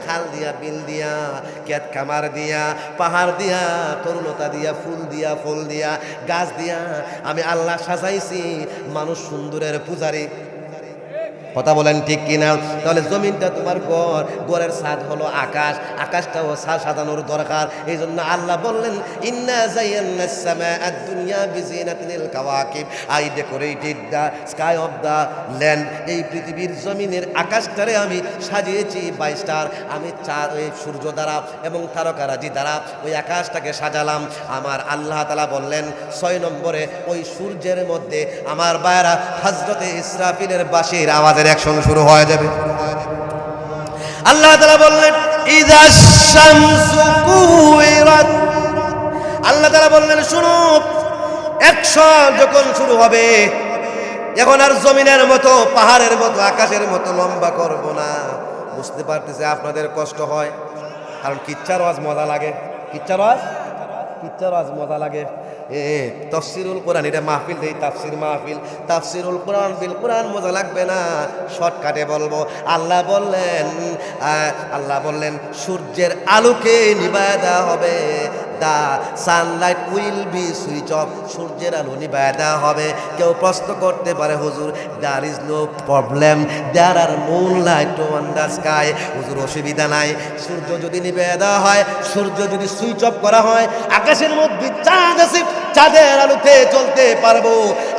খাল দিয়া, বিল দিয়া, ক্ষেত খামার দিয়া, পাহাড় দিয়া, তরুলতা দিয়া, ফুল দিয়া, ফল দিয়া, গাছ দিয়া আমি আল্লাহ সাজাইছি মানুষ সুন্দরের পূজারী। কথা বলেন ঠিক কিনা? তাহলে জমিনটা তোমার ঘর, ঘরের ছাদ হলো আকাশ, আকাশটাও সাজানোর দরকার। এই জন্য আল্লাহ বললেন ইন্না যায়্যানাস সামাআদ দুনিয়া বিজিনাতিল কাওয়াকিব, I decorated the sky of the land. এই পৃথিবীর জমিনের আকাশটারে আমি সাজিয়েছি 22টার, আমি চাঁদ, ওই সূর্য দ্বারা এবং তারকারাজি দ্বারা ওই আকাশটাকে সাজালাম। আমার আল্লাহ তাআলা বললেন 6 নম্বরে ওই সূর্যের মধ্যে আমার বায়রা হযরতে ইসরাফিলের বাঁশির আওয়াজের অ্যাকশন শুরু হয়ে যাবে। আল্লাহ তাআলা বললেন ইযাশ শামসু কুওয়িরাত। আল্লাহ তাআলা বললেন শুনো, অ্যাকশন যখন শুরু হবে, এখন আর জমিনের মতো, পাহাড়ের মতো, আকাশের মতো লম্বা করব না। বুঝতে পারতেছে আপনাদের কষ্ট হয়, কারণ কিচ্ছার আওয়াজ মজা লাগে, কিচ্ছার আওয়াজ মজা লাগে। তাফসীরুল কোরআন, এটা মাহফিল দেই, তাফসীর মাহফিল, তাফসীরুল কোরআন বিল কোরআন মজা লাগবে না, শর্টকাটে বলবো। আল্লাহ বললেন সূর্যের আলোকে নিভায়া দেওয়া হবে, the sunlight will be switch off, সূর্যের আলো নিভায়া দেওয়া হবে। কেউ প্রশ্ন করতে পারে হুজুর there is no problem, there are moon light on the sky. হুজুর অসুবিধা নাই, সূর্য যদি নিভায়া দেওয়া হয়, সূর্য যদি সুইচ অফ করা হয়, আকাশের মধ্যে চাঁদ আছে, চাঁদের আলোতে চলতে পারবো।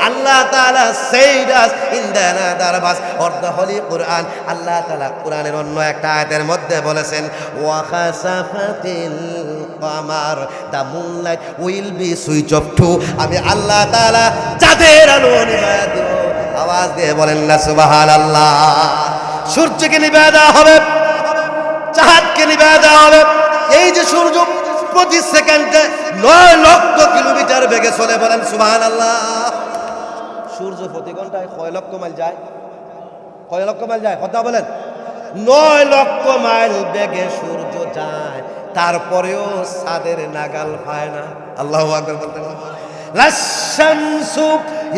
আল্লাহ তাআলা said us in the another verse of the holy Quran, আল্লাহ তাআলা কোরআনের অন্য একটা আয়াতের মধ্যে বলেছেন ওয়া খাসাফাতিল কামার, the moonlight will be switch off too। আমি আল্লাহ তাআলা চাঁদের আলো নিভায়া দেব। আওয়াজ দিয়ে বলেন না সুবহানাল্লাহ। সূর্যকে নিভায়া দেওয়া হবে, চাঁদকে নিভায়া দেওয়া হবে। এই যে সূর্য প্রতি সেকেন্ডে 9 লক্ষ কিলোমিটার বেগে চলে, বলেন সুবহানাল্লাহ। সূর্য প্রতি ঘন্টায় কয় লক্ষ মাইল যায়? কয় লক্ষ মাইল যায়? কথা বলেন। 9 লক্ষ মাইল বেগে সূর্য যায়, তারপরেও চাঁদের নাগাল পায় না। আল্লাহু আকবার বলতে লাশ-শামসু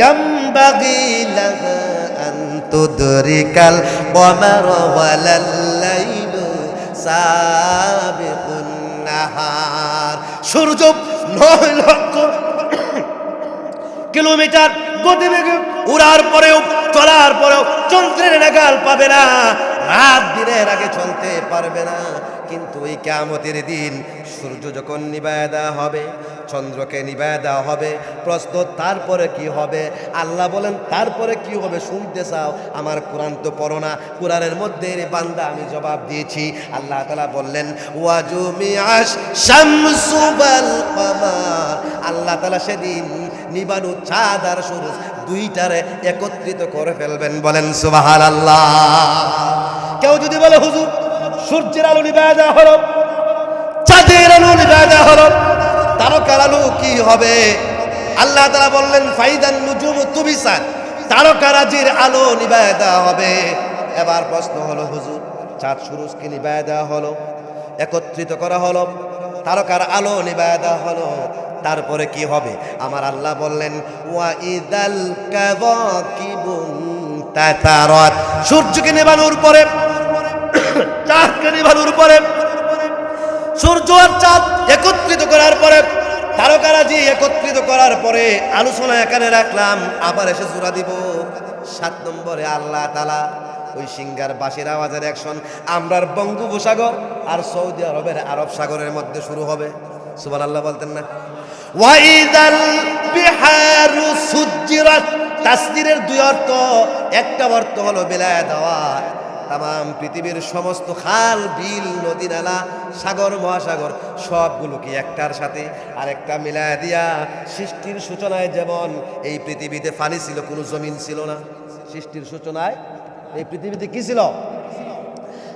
ইয়ামবাগি লাহা আন তুদরিকাল কমারা ওয়ালাল লাইলু সাবিকুন নাহার। সূর্য 9 লক্ষ কিলোমিটার গতিবেগে উড়ার পরেও, চলার পরেও চন্দ্রের নাগাল পাবে না, রাত দিনের আগে চলতে পারবে না। কিন্তু এই কিয়ামতের দিন সূর্য যখন নিভায়া দেওয়া হবে, চন্দ্রকে নিভায়া দেওয়া হবে, প্রশ্ন তারপরে কি হবে? আল্লাহ বলেন তারপরে কি হবে শুনতে চাও? আমার কোরআন তো পড়ো না, কোরআনের মধ্যে রে বান্দা আমি জবাব দিয়েছি। আল্লাহ তাআলা বললেন ওয়াজুমিআশ শামসু ওয়াল কমার। আল্লাহ তাআলা সেদিন নিবানু চাঁদ আর সূরজ দুইটারে একত্রিত করে ফেলবেন, বলেন সুবহানাল্লাহ। কেউ যদি বলে হুজুর সূর্যের আলো নিভায়া দেওয়া হলো, চাঁদের আলো নিভায়া দেওয়া হলো, তারকার আলো কি হবে? আল্লাহ তাআলা বললেন ফাইদান নুজুমু তুবিসাত, তারকারাজির আলো নিভায়া দেওয়া হবে। এবার প্রশ্ন হলো হুজুর চাঁদ সূরজকে নিভায়া দেওয়া হলো, একত্রিত করা হলো, তারকার আলো নিভায়া দেওয়া হলো, তারপরে কি হবে? আমার আল্লাহ বললেন ওয়া ইদাল কাওয়াকিবুন তাতারাত। সূর্যকে নিভানোর পরে, চাঁদকে নিভানোর পরে, সূর্য আর চাঁদ একত্রিত করার পরে, তারকারাজি একত্রিত করার পরে আলোচনা এখানে রাখলাম, আবার এসে সূরা দিব। 7 নম্বরে আল্লাহ তাআলা ওই সিঙ্গার বাঁশির আওয়াজের অ্যাকশন আমরার বঙ্গোপসাগর আর সৌদি আরবের আরব সাগরের মধ্যে শুরু হবে। সুবহানাল্লাহ বলতেন না? ওয়াইদাল বিহারু সুজ্জিরাত, তাসজিরের দুই অর্থ, একটা অর্থ হলো বিলায় দেওয়া। তাম পৃথিবীর সমস্ত খাল বিল নদী নালা সাগর মহাসাগর সবগুলোকে একটার সাথে আরেকটা মিলায় দিয়া সৃষ্টির সূচনায় যেমন এই পৃথিবীতে পানি ছিল, কোনো জমিন ছিল না। সৃষ্টির সূচনায় এই পৃথিবীতে কি ছিল?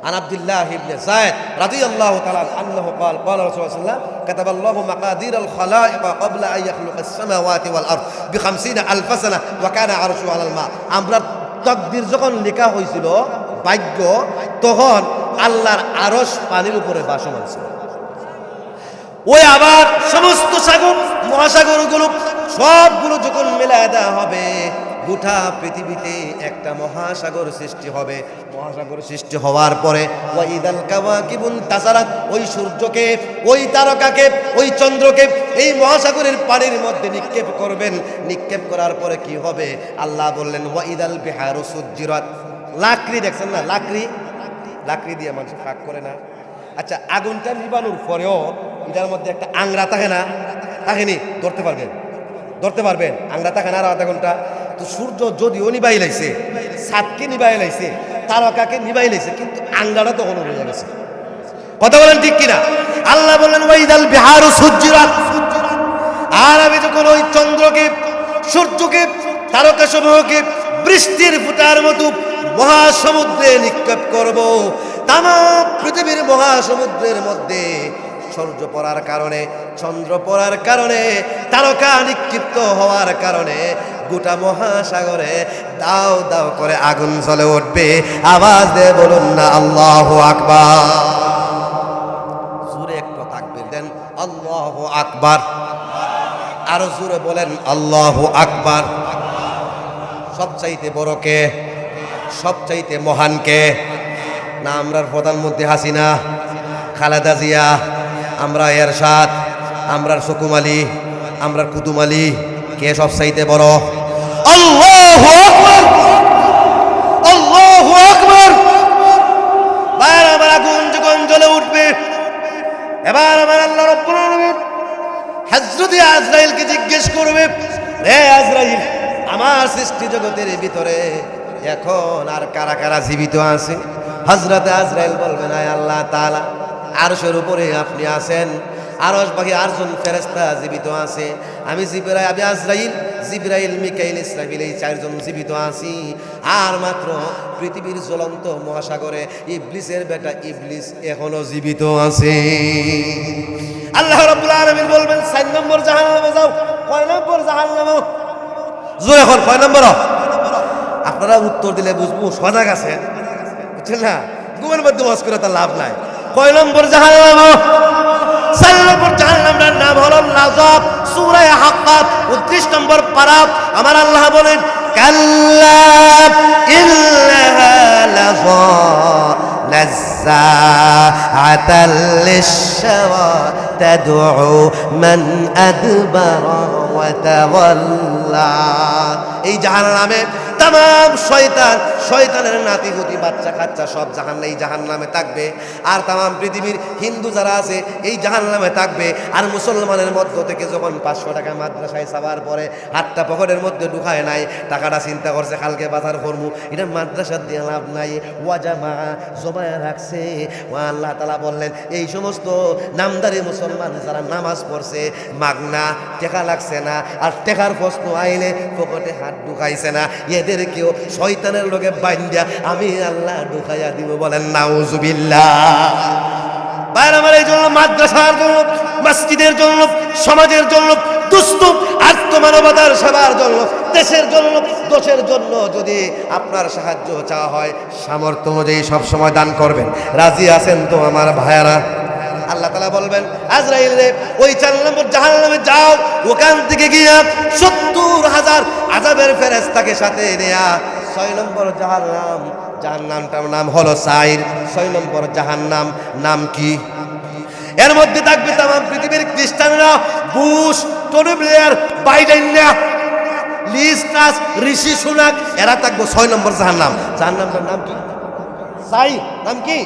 عن عبد الله بن زيد رضي الله تعالى عنه قال قال رسول الله صلى الله عليه وسلم كتب الله مقادير الخلائق قبل أن يخلق السماوات والأرض ب50,000 سنة وكان عرشه على الماء। আমরা তাকদীর যখন লেখা হয়েছিল, ভাগ্য, তখন আল্লাহর আরশ পানির উপরে ভাসমান ছিল। ওই আবার সমস্ত সাগর মহাসাগরগুলো সবগুলো যখন মেলায় দেওয়া হবে, গোটা পৃথিবীতে একটা মহাসাগর সৃষ্টি হবে। মহাসাগর সৃষ্টি হওয়ার পরে ওয়াইদাল কাওয়াকিবুন তাসারাত, ওই সূর্যকে, ওই তারকাকে, ওই চন্দ্রকে এই মহাসাগরের পানির মধ্যে নিক্ষেপ করবেন। নিক্ষেপ করার পরে কি হবে? আল্লাহ বললেন ওয়াইদাল বিহারু সুজ্জিরাত। লাকড়ি দেখছেন না? লাকড়ি দিয়ে মানুষ ফাঁক করে না? আচ্ছা, আগুনটা নিবানোর পরেও এটার মধ্যে একটা আংরা থাকে না? থাকেনি? ধরতে পারবেন আংরা থাকে না? আর আধা ঘন্টা তো সূর্য যদিও নিবাই লাইছে, সাতকে নিবাই লাইছে, তারকাকে নিবাই লাইছে, কিন্তু আংরাটা তখন রয়ে গেছে। কথা বলেন ঠিক কিনা? আল্লাহ বললেন ওয়াইদাল বিহারু সুজ্জিরাত। আর আমি যখন ওই চন্দ্রকে, সূর্যকে, তারকা সমূহকে বৃষ্টির ফুটার মতো মহাসমুদ্রে নিক্ষেপ করব, তাম পৃথিবীর মহাসমুদ্রের মধ্যে সূর্য পড়ার কারণে, চন্দ্র পড়ার কারণে, তারকা নিক্ষিপ্ত হওয়ার কারণে গোটা মহাসাগরে দাও দাও করে আগুন জ্বলে উঠবে। আওয়াজ দিয়ে বলুন না আল্লাহু আকবার। জোরে একটু তাকবীর দেন, আল্লাহু আকবার। আরো জোরে বলেন আল্লাহু আকবার। সবচাইতে বড় কে? সবচাইতে মহান কে? না আমরার প্রধানমন্ত্রী হাসিনা, খালেদা জিয়া, আমরা এরশাদ, আমরার সুকুম আলী, আমরার কুতুম আলী? কে সবচাইতে বড়? আল্লাহু আকবার, আল্লাহু আকবার। বাইরে আমার আগুন যখন জ্বলে উঠবে, এবার আমার আল্লাহ রাব্বুল আলামিন হযরত আজরাইলকে জিজ্ঞেস করবে, রে আজরাইল, আমার সৃষ্টি জগতের ভিতরে এখন আর কারা কারা জীবিত আছে? হযরত আজরাইল বলবেন, আয় আল্লাহ তাআলা, আরশের উপরে আপনি আছেন, আরশ বাকি 8 জন ফেরেশতা জীবিত আছে। আমি আজরাইল, জিবরাইল, মিকাইল, ইসরাফিল এই 4 জন জীবিত আছি। আর মাত্র পৃথিবীর জ্বলন্ত মহাসাগরে ইবলিসের বেটা ইবলিস এখনো জীবিত আছে। আল্লাহ রাব্বুল আলামিন বলবেন 4 নম্বর জাহান্নামে যাও। কয় নম্বর জাহান্নামে? জোরে এখন কয় নম্বর? আপনারা উত্তর দিলে বুঝবো সজাগ আছেন, বুঝছেন না? ঘুমের মধ্যে ওয়াজ করে তার লাভ নাই। কয় নম্বর জাহান্নামে? 4 নম্বর জাহান্নামের নাম হলো লাযাব। সূরা হাক্কাত 29 নম্বর পারা আমার আল্লাহ বলেন, কাল্লা ইন্নাহা লাযা নাযাআতাল লিশশাওয়া তাদউ মান আদবারা ওয়া তাওয়াল্লা। এই জাহান্নামে তাম শয়তানের নাতিগুতি বাচ্চা কাচ্চা সব এই জাহান্নামে থাকবে। আর তাম পৃথিবীর হিন্দু যারা আছে এই জাহান্নামে থাকবে। আর মুসলমানের মধ্য থেকে যখন 500 টাকা মাদ্রাসায় চাওয়ার পরে হাতটা পকেটের মধ্যে ঢুকায় নাই, টাকাটা চিন্তা করছে কালকে বাজার করবো, এটা মাদ্রাসার দিয়ে লাভ নাই, ওয়াজামা জমায় রাখছে। ও আল্লাহ তাআলা বললেন, এই সমস্ত নামদারি মুসলমান যারা নামাজ পড়ছে, মাগনা টেকা লাগছে না, আর টেকার প্রশ্ন আইলে পকেটে হাত ঢুকাইছে না, এদেরকেও শয়তানের লোকে বাইন্দা আমি আল্লাহ ঢুকাইয়া দিব। বলেন নাউজুবিল্লাহ। বাইরে আমার এই জন্য মাদ্রাসার জন্য, মসজিদের জন্য, সমাজের জন্য, দুস্থ আত্মমানবতার সেবার জন্য, দেশের জন্য, দোষের জন্য যদি আপনার সাহায্য চাওয়া হয়, সামর্থ্য অনুযায়ী সবসময় দান করবেন। রাজি আছেন তো আমার ভাইয়ারা? আল্লাহ তাআলা বলবেন, আজরাইল রে ওই 4 নম্বর জাহান্নামে যাও, ওখান থেকে গিয়া 70,000 আযাবের ফেরেশতাকে সাথে নেয়া 6 নম্বর জাহান্নামটার নাম হলো সাইর। 6 নম্বর জাহান্নাম নাম কি? এর মধ্যে থাকবে তাম পৃথিবীর খ্রিস্টানরা, Bush, Tony Blair, Biden, Liz Truss, ঋষি সুনাক, এরা থাকবো 6 নম্বর জাহান্নাম। জাহান্নামটার নাম কি? সাইর। নাম কি?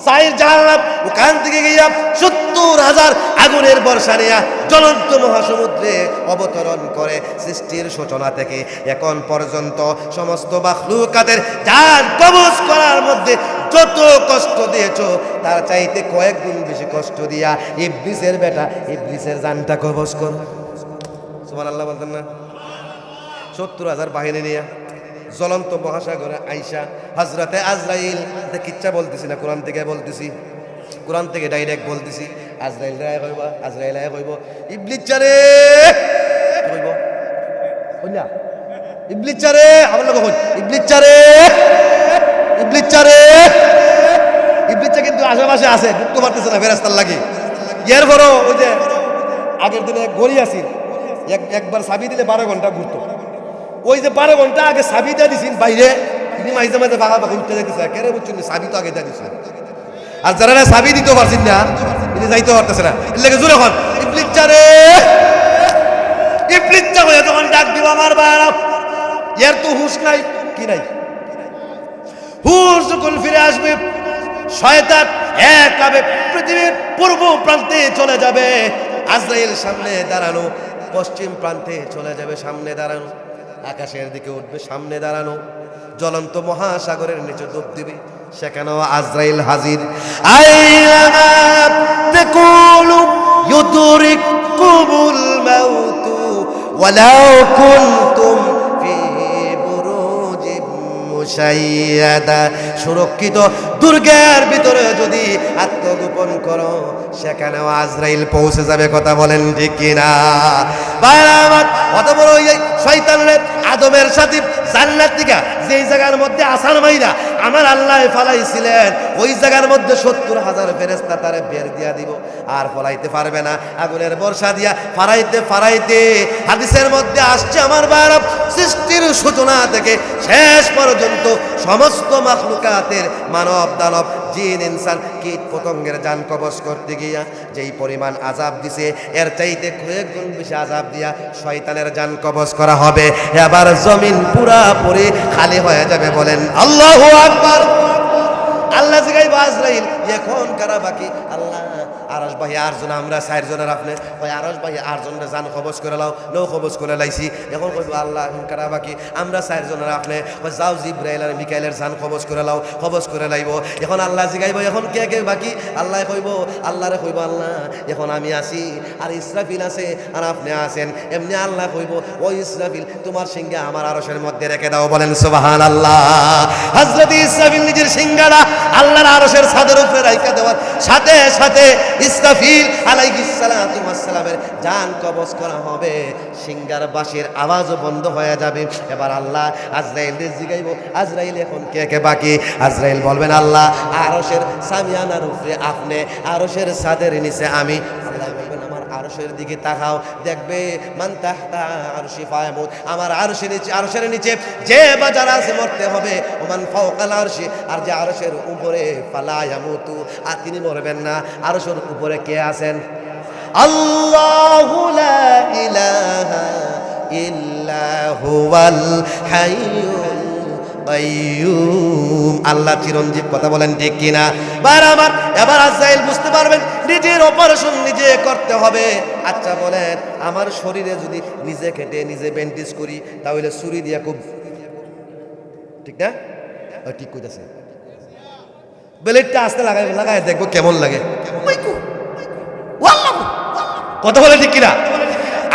সাইর জাহান্নাম। ওখান থেকে গিয়া 70,000 আগুনের বর্ষা নিয়ে জ্বলন্ত মহাসমুদ্রে অবতরণ করে। সৃষ্টির সূচনা থেকে এখন পর্যন্ত সমস্ত মাখলুকাতের জান কবজ করার মধ্যে যত কষ্ট দিয়েছো তার চাইতে কয়েক গুণ বেশি কষ্ট দিয়া ইবলিসের বেটা ইবলিসের জানটা কবজ কর। সুবহানাল্লাহ বলতেন না? 70,000 বাহিনী নিয়ে জ্বলন্ত মহাসাগরে আইসা হযরতে আজরাইল, কিচ্ছা বলতেছি না, কোরআন থেকে বলতেছি, কোরআন থেকে ডাইরেক্ট বলতেছি। আজরাইল রায় কইব, আজরাইল রায় কইব, ইবলিস চারে কইব, কইনা ইবলিস চারে, আমার লোক কই ইবলিস চারে, ইবলিস চারে। ইবলিসটা কিন্তু আশেপাশে আছে, ঢুকতে পারতেছে না ফেরেশতার লাগি। এরপরও ওই যে আগের দিনে এক গড়ি আছিল, একবার চাবি দিলে 12 ঘন্টা ঘুরতো। ওই যে 12 ঘন্টা আগে চাবি দিয়ে দিছেন বাইরে, তিনি মাঝে মাঝে বাঘা বাঘা উঠতে যাইতেছে, কেন বুঝছেন? চাবি তো আগে দিয়ে দিচ্ছে। আর যারা চাবি দিতে পারছেন না তিনি যাইতে পারতেছে না, এর লেগে জোরে এখন ইবলিস চারে, ইবলিস চা হয়ে যখন ডাক দিব আমার বাবা, এর তো হুঁশ নাই, কি নাই? হুঁশ যখন ফিরে আসবে, শয়তান একভাবে পৃথিবীর পূর্ব প্রান্তে চলে যাবে, আজরাইল সামনে দাঁড়ানো, পশ্চিম প্রান্তে চলে যাবে সামনে দাঁড়ানো, আকাশের দিকে উঠবে সামনে দাঁড়ানো, জ্বলন্ত মহাসাগরের নিচে ডুব দিবে, সেখানেও আজরাইল হাজির। আইলামা তাকুলু ইউদরিকুমুল মাউতু ওয়ালাউ কুনতুম ফি বুরুজিম মুশাইয়াদা, সুরক্ষিত দুর্গের ভিতরে যদি আত্মগোপন করো সেখানেও আজরাইল পৌঁছে যাবে। কথা বলেন ঠিক কিনা? বাইরামাত কত বড় এই শয়তানের আদমের সাথে জান্নাত থেকে যেই জায়গার মধ্যে আসার মাইরা আমার আল্লাহ ফালাইছিলেন, ওই জায়গার মধ্যে 70,000 ফেরেশতা তারে বের দিয়া দিব, আর ফলাইতে পারবে না। আগুনের বর্ষা দিয়া ফারাইতে ফারাইতে হাদিসের মধ্যে আসছে আমার বাইরা, সৃষ্টির সূচনা থেকে শেষ পর্যন্ত সমস্ত মাখলুকাতের মানব দানব জিন ইনসান কীট পতঙ্গের জান কবজ করতে গিয়া যেই পরিমাণ আযাব দিছে এর চাইতে কয়েক গুণ বেশি আযাব দিয়া শয়তানের জান কবজ করা হবে। এবার জমিন পুরাপুরি খালি হয়ে যাবে। বলেন আল্লাহু আকবার। আল্লাহ জিগাইব আজরাইল এখন কারা বাকি? আল্লাহ আরশ ভাই 8 জন, আমরা 4 জনের, আপনি ওই আরশ ভাই 8 জনের জান কবজ করে লাও, নৌ কবজ করে লাইছি। এখন কইব আল্লাহ এখন কারা বাকি? আমরা 4 জনের, আপনি ওই যাও জিব্রাইল আর মিকাইলের জান কবজ করে লাও, কবজ করে লাইব। এখন আল্লাহ জিগাইব এখন কে কে বাকি? আল্লাহ কইব, আল্লাহরে কইব আল্লাহ এখন আমি আছি আর ইসরাফিল আছে আর আপনি আছেন। এমনি আল্লাহ কইব ওই ইসরাফিল তোমার সিংহা আমার আরশের মধ্যে রেখে দাও। বলেন সুবহানাল্লাহ। হযরত ইসরাফিল নিজের সিংহাটা আল্লাহর আরশের ছাদের উপরে রাইখা দেওয়ার সাথে সাথে ইসরাফিল আলাইহিস সালাতু ওয়াস সালামের জান কবজ করা হবে, সিংহার বাঁশির আওয়াজও বন্ধ হয়ে যাবে। এবার আল্লাহ আজরাইলকে জিগাইব আজরাইল এখন কে কে বাকি? আজরাইল বলবেন আল্লাহ আরশের সামিয়ানার উপরে আপনি, আরশের ছাদের নিচে আমি। আল্লাহ বলবেন আমার আরশের দিকে তাকাও, দেখবে মান তাহতা আরশি ফায়ামুত, আমার আরশের নিচে, আরশের নিচে যে বাজার আছে মরতে হবে, ওমান ফাওকাল আরশি, আর যে আরশের উপরে ফালা ইয়ামুতু, আর তিনি মরবেন না। আরশের উপরে কে আছেন? আল্লাহু লা ইলাহা ইল্লা হুয়াল হাইয়ুল কাইয়্যুম। আল্লাহ চিরঞ্জীব। কথা বলেন ঠিক কিনা? আমার এবার আজরাইল বুঝতে পারবেন নিজের অপারেশন নিজে করতে হবে। আচ্ছা বলেন আমার শরীরে যদি নিজে কেটে নিজে ব্যান্ডেজ করি তাহলে ছুরি দিয়া খুব ঠিক না? ঠিক কইতাছে, ব্লেডটা আস্তে লাগাই লাগাই দেখবো কেমন লাগে। কথা বলে ঠিক কিনা?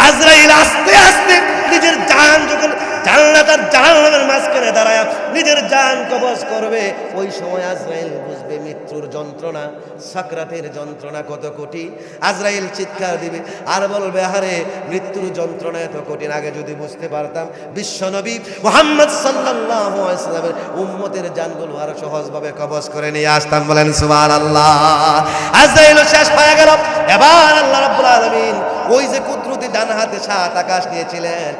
আজরাইল আস্তে আস্তে নিজের জান যখন জান্নাত আর জাহান্নামের মাঝখানে দাঁড়ায় নিজের জান কবজ করবে, ওই সময় আজরাইল বুঝবে মৃত্যুর যন্ত্রণা, সাকরাতের যন্ত্রণা কত কঠিন। আজরাইল চিৎকার দিবে আর বলবে আরে মৃত্যুর যন্ত্রণা এত কঠিন, আগে যদি বুঝতে পারতাম বিশ্বনবী মুহাম্মদ সাল্লাল্লাহু আলাইহি ওয়াসাল্লামের উম্মতের জানগুলো আরো সহজভাবে কবজ করে নিয়ে আসতাম। বলেন সুবহানাল্লাহ। আজরাইল শেষ হয়ে গেল। এবার আল্লাহ রাব্বুল আলামিন ওই যে কুদরতি ডান হাতে 7 আকাশ নিয়েছিলেন,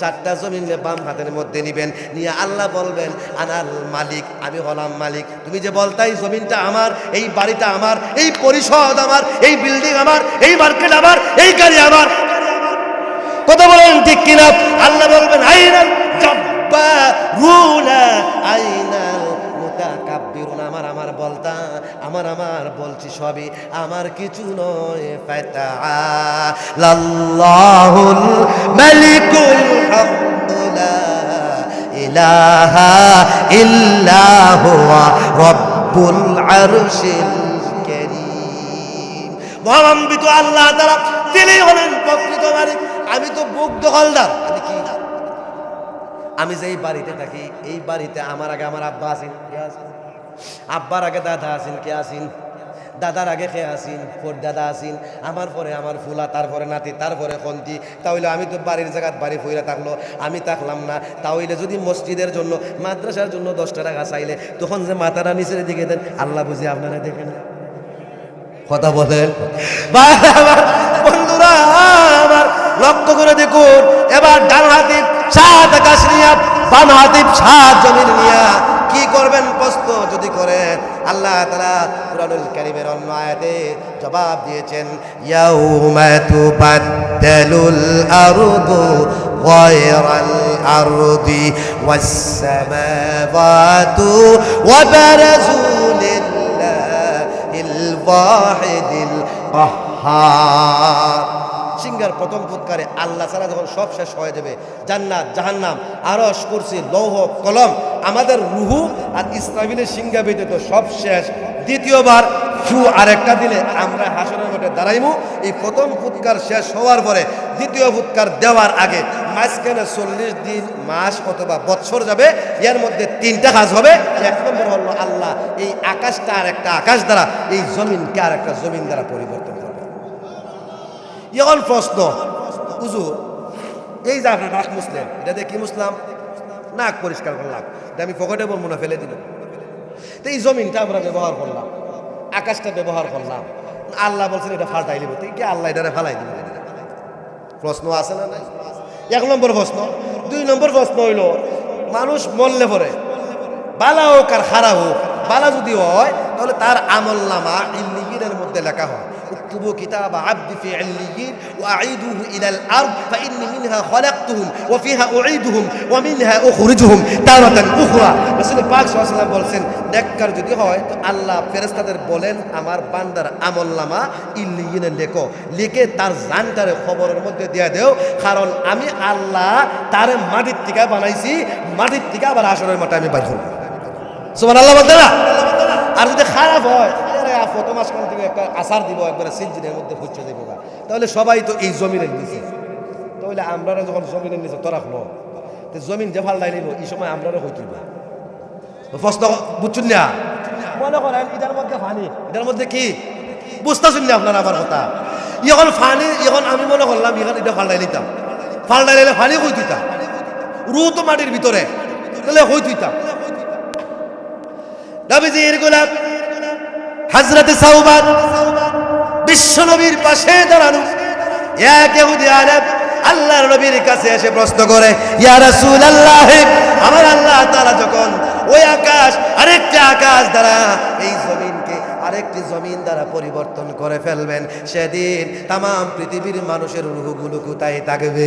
সাতটা জমিন বাম হাতের মধ্যে নিবেন, নিয়ে আল্লাহ বলবেন আনাল মালিক, আমি হলাম মালিক। তুমি যে বলতাই জমিনটা আমার, এই বাড়িটা আমার, এই পরিষদ আমার, এই বিল্ডিং আমার, এই মার্কেট আমার, এই গাড়ি আমার, কথা বলেন ঠিক কিনা? আল্লাহ বলবেন আইনাল জাব্বারুনা আইনাল মুতাকাব্বিরুনা। আমার বলতা, আমার বলছি সবই আমার, কিছু নয়। ফাতাআলাল্লাহুল মালিকুল হক লা ইলাহা ইল্লা হুয়া রব্বুল আরশিল কারীম। মহামান্বিত আল্লাহ তাআলা তিনি হলেন প্রকৃত মালিক। আমি তো বুক দখলদার। আমি কি? আমি যেই বাড়িতে থাকি এই বাড়িতে আমার আগে আমার আব্বা আছেন, কে আছেন? আব্বার আগে দাদা আছেন, কে আছেন? দাদার আগে কে আছেন? দাদা আছেন। আমার পরে আমার ফুলা, তারপরে নাতি, তারপরে খন্তি। তাহলে আমি তো বাড়ির জায়গায় বাড়ি ফুইরা থাকলো, আমি থাকলাম না। তাহলে যদি মসজিদের জন্য, মাদ্রাসার জন্য 10 টাকা চাইলে তখন যে মাথাটা নিচের দিকে দেন, আল্লাহ বুঝি আপনারা দেখেন। কথা বলেন বন্ধুরা আমার, লক্ষ্য করে দেখুন। এবার ডান হাতে 7 আকাশ নিয়া, বাম হাতে 7 জমিন নিয়া কি করবেন প্রশ্ন যদি করেন, আল্লাহ তাআলা কুরআনুল কারীমের অন্য আয়াতে জবাব দিয়েছেন, ইয়াউমা তুবাদদালুল আরদু গায়রাল আরদি ওয়াস সামাওয়াতু ওয়া বারাজু লিল্লাহিল ওয়াহিদিল কাহ্হার। সিংহার প্রথম ফুৎকারে আল্লাহ ছাড়া যখন সব শেষ হয়ে যাবে, জান্নাত, জাহান্নাম, আরশ, কুরসি, লৌহ, কলম, আমাদের রুহু আর ইসরাফিলের সিংহা ব্যতীত সব শেষ। দ্বিতীয়বার ফু আরেকটা দিলে আমরা হাসরের মাঠে দাঁড়াইমু। এই প্রথম ফুৎকার শেষ হওয়ার পরে দ্বিতীয় ফুৎকার দেওয়ার আগে মাঝখানে 40 দিন, মাস অথবা বৎসর যাবে। এর মধ্যে 3টা কাজ হবে। 1 নম্বর হলো আল্লাহ এই আকাশটা আর একটা আকাশ দ্বারা, এই জমিনকে আর একটা জমিন দ্বারা পরিবর্তন করবে। এখন প্রশ্ন, হুজুর এই যে আপনার নাক মুসলেন, এটা দিয়ে কি মুসলাম? নাক পরিষ্কার করলাম, এটা আমি পকেটে বলবো না, ফেলে দিল। তো এই জমিনটা আমরা ব্যবহার করলাম, আকাশটা ব্যবহার করলাম, আল্লাহ বলছেন এটা ফাল্টাই দিব, তো কি আল্লাহ এটা ফালাই দিব? প্রশ্ন আছে না নাই? 1 নম্বর প্রশ্ন। 2 নম্বর প্রশ্ন হইল, মানুষ মরলে পরে, বালা হোক আর খারাপ হোক, বালা যদি হয় তাহলে তার আমলনামা ইল্লিয়িনের মধ্যে লেখা হয়, اكتبوا كتاب عبدي في عليين واعيدوه الى الارض فاني منها خلقتهم وفيها اعيدهم ومنها اخرجهم تارة اخرى। রাসূল পাক সাল্লাল্লাহু আলাইহি ওয়াসাল্লাম বলেন, নেককার যদি হয় তো আল্লাহ ফেরেশতাদের বলেন আমার বান্দার আমলনামা ইল্লিয়িনে লেখো, লিখে তার জানটারে খবরের মধ্যে দিয়ে দেও, কারণ আমি আল্লাহ তারে মাটির থেকে বানাইছি, মাটির থেকে আবার হাসরের মাঠে আমি বাইর করব। সুবহানাল্লাহ বলতে না? আর যদি খারাপ হয়, প্রথম আসমান থেকে একটা আসার দিব, একবারে সিলজিনের মধ্যে ফুচে দেবো, তাহলে সবাই তো এই জমিনের নিচে। তাহলে আমরা যখন জমিনের নিচে তোরা হলো, তো জমিন যে ফাল্টাই নিব, এই সময় আমরা হইতে প্রশ্ন বুঝছুন না? মনে করেন এটার মধ্যে ফানি, এটার মধ্যে কি বুঝতেছুন না আপনারা আমার কথা? এখন ফানি, এখন আমি মনে করলাম এখন এটা ফাল্টাই নিতাম, ফাল্টাই নিলে ফানি হই দিতাম, রু তো মাটির ভিতরে, তাহলে হই দিতাম। নবীজি এরকম হযরতে সাওবান বিশ্বনবীর পাশে দাঁড়ানো এক ইহুদি আরব আল্লাহর নবীর কাছে এসে প্রশ্ন করে, ইয়া রাসূলুল্লাহ, আমার আল্লাহ তাআলা যখন ওই আকাশ আরেকটা আকাশ দ্বারা এই জমিনকে আরেকটি জমিন দ্বারা পরিবর্তন করে ফেলবেন, সেদিন তাম পৃথিবীর মানুষের রূহগুলো কোথায় থাকবে?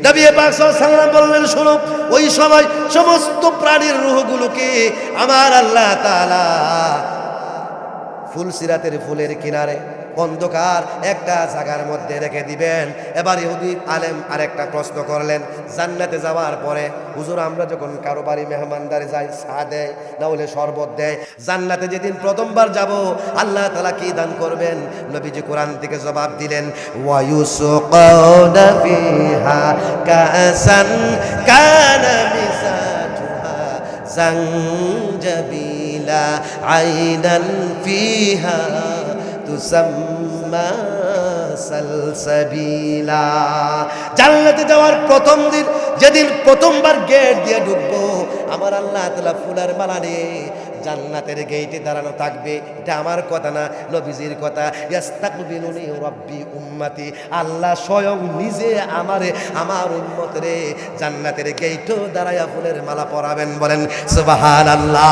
নবী পাক সাল্লাল্লাহু আলাইহি ওয়াসাল্লাম বললেন, শোনো, ওই সময় সমস্ত প্রাণীর রূহগুলোকে আমার আল্লাহ তাআলা ফুলসিরাতের ফুলের কিনারে অন্ধকার একটা জায়গার মধ্যে রেখে দিবেন। এবার ইহুদি আলেম আরেকটা প্রশ্ন করলেন, জান্নাতে যাওয়ার পরে হুজুর আমরা যখন কারো বাড়ি মেহমানদারি যাই, চা দেয় না হলে শরবত দেয়, জান্নাতে যেদিন প্রথমবার যাব আল্লাহ তাআলা কি দান করবেন? নবীজি কোরআন থেকে জবাব দিলেন, ওয়া ইউসকাউনা ফিহা কাসান কানা মিজাজুহা জানজাবিলা আইনান ফিহা তুসাম্মা সালসাবিলা। জান্নাতে যাওয়ার প্রথম দিন, যেদিন প্রথমবার গেট দিয়ে ঢুকবো, আমার আল্লাহ তাআলা ফুলের মালা নিয়ে জান্নাতের গেটে দাঁড়ানো থাকবে। এটা আমার কথা না, নবীজির কথা। ইস্তাকবিলুনি রাব্বি উম্মতি, আল্লাহ স্বয়ং নিজে আমারে, আমার উম্মতরে জান্নাতের গেটে দাঁড়ায়া ফুলের মালা পরাবেন। বলেন সুবহানাল্লাহ।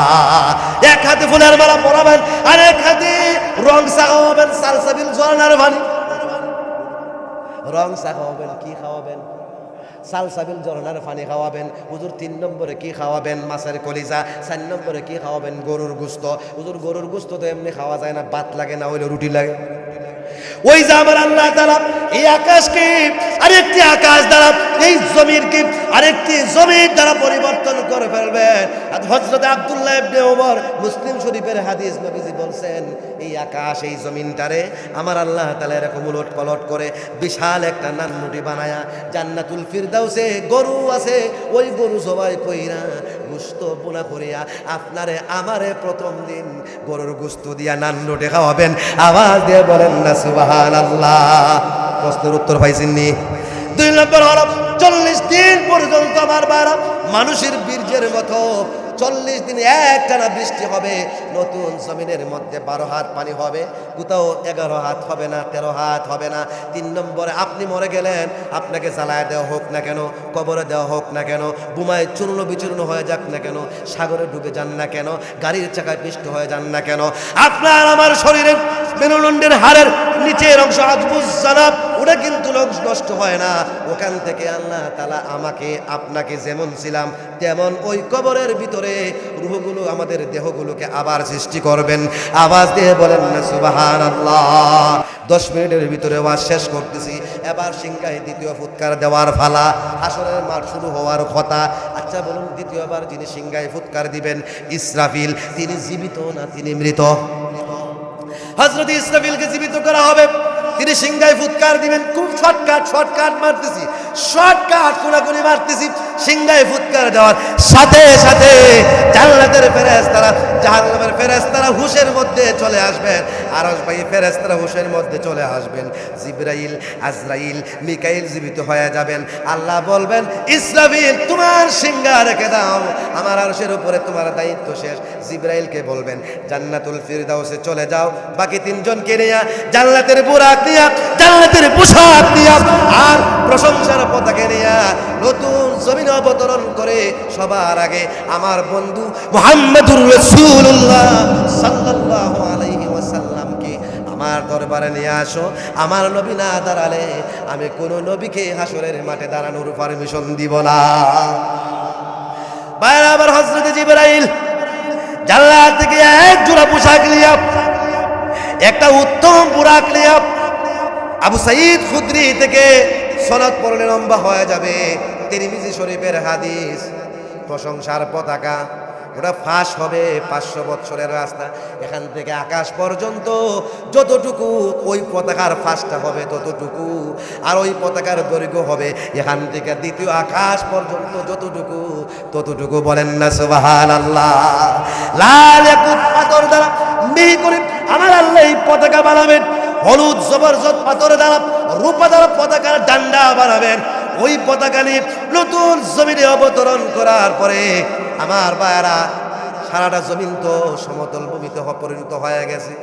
এক হাতে ফুলের মালা পরাবেন, আর এক হাতে রং সাগাবেন সালসাবিল ঝর্ণার পানি। রং চা খাওয়াবেন, কি খাওয়াবেন? সালসাবিল ঝরনার পানি খাওয়াবেন। হুজুর 3 নম্বরে কি খাওয়াবেন? মাছের কলিজা। 4 নম্বরে কি খাওয়াবেন? গরুর গোশত। হুজুর গরুর গোশত তো এমনি খাওয়া যায় না, ভাত লাগে না হইলে রুটি লাগে। ওই যে আমার আল্লাহ তাআলা এই আকাশকে আরেকটি আকাশ দ্বারা, এই জমিনকে আরেকটি জমিন দ্বারা পরিবর্তন করে ফেলবেন। হযরত আব্দুল্লাহ ইবনে ওমর, মুসলিম শরীফের হাদিস, নবীজি বলছেন এই আকাশ এই জমিনটারে আমার আল্লাহ তাআলা এরকম উলট পালট করে বিশাল একটা নানমুটি বানায়া জান্নাতুল ফিরদাউসে গরু আছে, ওই গরু জবাই কইরা গোশত বোনা করিয়া আপনারে আমারে প্রথম দিন গরুর গোশত দিয়া নানরুটি খাওয়াবেন। আওয়াজ দিয়ে বলেন না সুবহানাল্লাহ। প্রশ্নের উত্তর পাইছেননি? 2 নম্বর হলো 40 দিন পর্যন্ত আমার বারা মানুষের বীর্যের মতো 40 দিন একটানা বৃষ্টি হবে। নতুন জমিনের মধ্যে 12 হাত পানি হবে, কোথাও 11 হাত হবে না, 13 হাত হবে না। 3 নম্বরে আপনি মরে গেলেন, আপনাকে জ্বালায় দেওয়া হোক না কেন, কবরে দেওয়া হোক না কেন, বুমায় চূর্ণ বিচূর্ণ হয়ে যাক না কেন, সাগরে ডুবে যান না কেন, গাড়ির চাকায় পিষ্ট হয়ে যান না কেন, আপনার আমার শরীরের মেরুদণ্ডের হাড়ের নিচের অংশ আজবুজ জানাব ওটা কিন্তু নষ্ট হয় না। ওখান থেকে আল্লাহ তাআলা আমাকে আপনাকে যেমন ছিলাম তেমন ওই কবরের ভিতরে রূহগুলো আমাদের দেহগুলোকে আবার সৃষ্টি করবেন। আওয়াজ দিয়ে বলেন না সুবহানাল্লাহ। 10 মিনিটের ভিতরে ওয়াজ শেষ করতেছি। এবার সিংহায় দ্বিতীয় ফুৎকার দেওয়ার ফালা, হাসরের মাঠ শুরু হওয়ার কথা। আচ্ছা বলুন, দ্বিতীয়বার যিনি সিংহায় ফুৎকার দিবেন ইসরাফিল, তিনি জীবিত না তিনি মৃত? হযরত ইসরাফিলকে জীবিত করা হবে, তিনি সিংহায় ফুৎকার দিবেন। খুব শর্টকাট মারতেছি, শর্টকাট কোনাকুনি মারতেছি। সিংহায় ফুৎকার দেওয়ার সাথে সাথে জান্নাতের ফেরেশতারা জাহান্নামের ফেরেশতারা হুশের মধ্যে চলে আসবেন। আরশবাহী ফেরেশতারা হুশের মধ্যে চলে আসবেন। জিবরাইল, আজরাইল, মিকাইল জীবিত হয়ে যাবেন। আল্লাহ বলবেন ইসরাফিল তোমার সিংহা রেখে দাও, আমার আরশের উপরে তোমার দায়িত্ব শেষ। জিবরাইলকে বলবেন জান্নাতুল ফিরদাউসে চলে যাও, বাকি 3 জনকে নিয়ে জান্নাতের বুরাক নিয়ে, জান্নাতের পোশাক নিয়ে আর প্রশংসার পতাকা নিয়ে নতুন জমিনে অবতরণ করে সবার আগে আমার বন্ধু মুহাম্মদুর রাসূলুল্লাহ সাল্লাল্লাহু আলাইহি ওয়াসাল্লামকে আমার দরবারে নিয়ে আসো। আমার নবী না দাঁড়ালে আমি কোন নবীকে হাসরের মাঠে দাঁড়ানোর পারমিশন দিব না। বাইরে আবার হযরত জিবরাইল জান্নাত থেকে এক জোড়া পোশাক নিয়ে, একটা উত্তম বুরাক নিয়ে আবু সাঈদ খুদরি থেকে সনদ পড়লে লম্বা হয়ে যাবে। তিরমিজি শরীফের হাদিস, প্রশংসার পতাকা ওটা ফাঁস হবে 500 বছরের রাস্তা। এখান থেকে আকাশ পর্যন্ত যতটুকু ওই পতাকার ফাঁসটা হবে ততটুকু, আর ওই পতাকার দৈর্ঘ্য হবে এখান থেকে দ্বিতীয় আকাশ পর্যন্ত যতটুকু ততটুকু। বলেন না সুবহানাল্লাহ। লাল ইয়াকুত পাথর দ্বারা মিহি করে আমার আল্লাহ এই পতাকা বানাবেন। হলুদ জবরদস্ত পাথর দ্বারা, রূপা দ্বারা পতাকার ডান্ডা বানাবেন। ওই পতাকা নিয়ে নতুন জমিনে অবতরণ করার পরে আমার ভাইয়েরা সারাটা জমিন তো সমতল ভূমিতে পরিণত হয়ে গেছে।